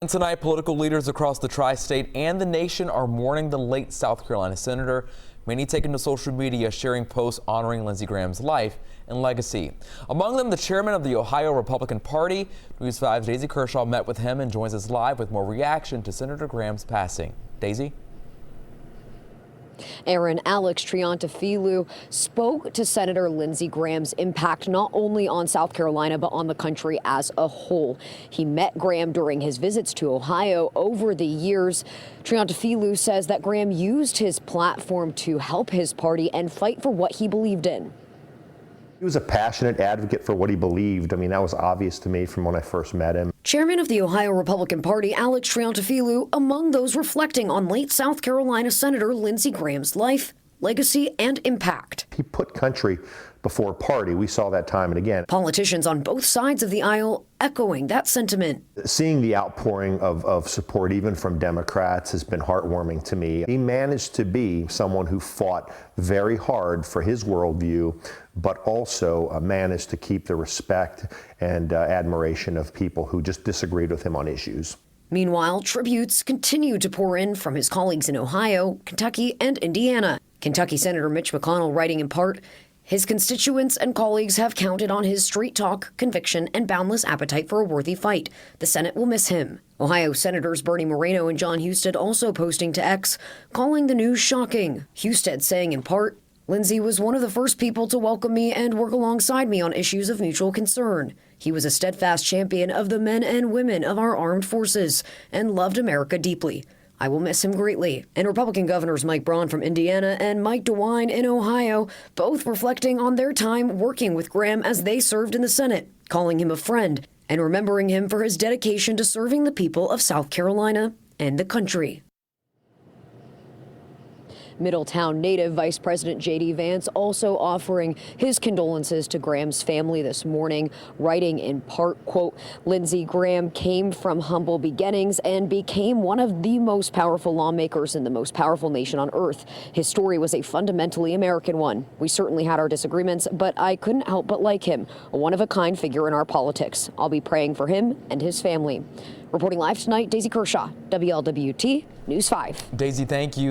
And tonight, political leaders across the tri-state and the nation are mourning the late South Carolina senator. Many taken to social media sharing posts honoring Lindsey Graham's life and legacy. Among them, the chairman of the Ohio Republican Party. News 5's Daisy Kershaw met with him and joins us live with more reaction to Senator Graham's passing. Daisy? Aaron, Alex Triantafilou spoke to Senator Lindsey Graham's impact not only on South Carolina, but on the country as a whole. He met Graham during his visits to Ohio over the years. Triantafilou says that Graham used his platform to help his party and fight for what he believed in. He was a passionate advocate for what he believed. I mean, that was obvious to me from when I first met him. Chairman of the Ohio Republican Party, Alex Triantafilou, among those reflecting on late South Carolina Senator Lindsey Graham's life, legacy, and impact. He put country before party. We saw that time and again. Politicians on both sides of the aisle echoing that sentiment. Seeing the outpouring of support, even from Democrats, has been heartwarming to me. He managed to be someone who fought very hard for his worldview, but also managed to keep the respect and admiration of people who just disagreed with him on issues. Meanwhile, tributes continue to pour in from his colleagues in Ohio, Kentucky, and Indiana. Kentucky Senator Mitch McConnell writing in part, his constituents and colleagues have counted on his straight talk, conviction, and boundless appetite for a worthy fight. The Senate will miss him. Ohio Senators Bernie Moreno and John Husted also posting to X, calling the news shocking. Husted saying in part, Lindsey was one of the first people to welcome me and work alongside me on issues of mutual concern. He was a steadfast champion of the men and women of our armed forces and loved America deeply. I will miss him greatly. And Republican Governors Mike Braun from Indiana and Mike DeWine in Ohio, both reflecting on their time working with Graham as they served in the Senate, calling him a friend and remembering him for his dedication to serving the people of South Carolina and the country. Middletown native Vice President J.D. Vance also offering his condolences to Graham's family this morning, writing in part, quote, Lindsey Graham came from humble beginnings and became one of the most powerful lawmakers in the most powerful nation on earth. His story was a fundamentally American one. We certainly had our disagreements, but I couldn't help but like him, a one-of-a-kind figure in our politics. I'll be praying for him and his family. Reporting live tonight, Daisy Kershaw, WLWT News 5. Daisy, thank you.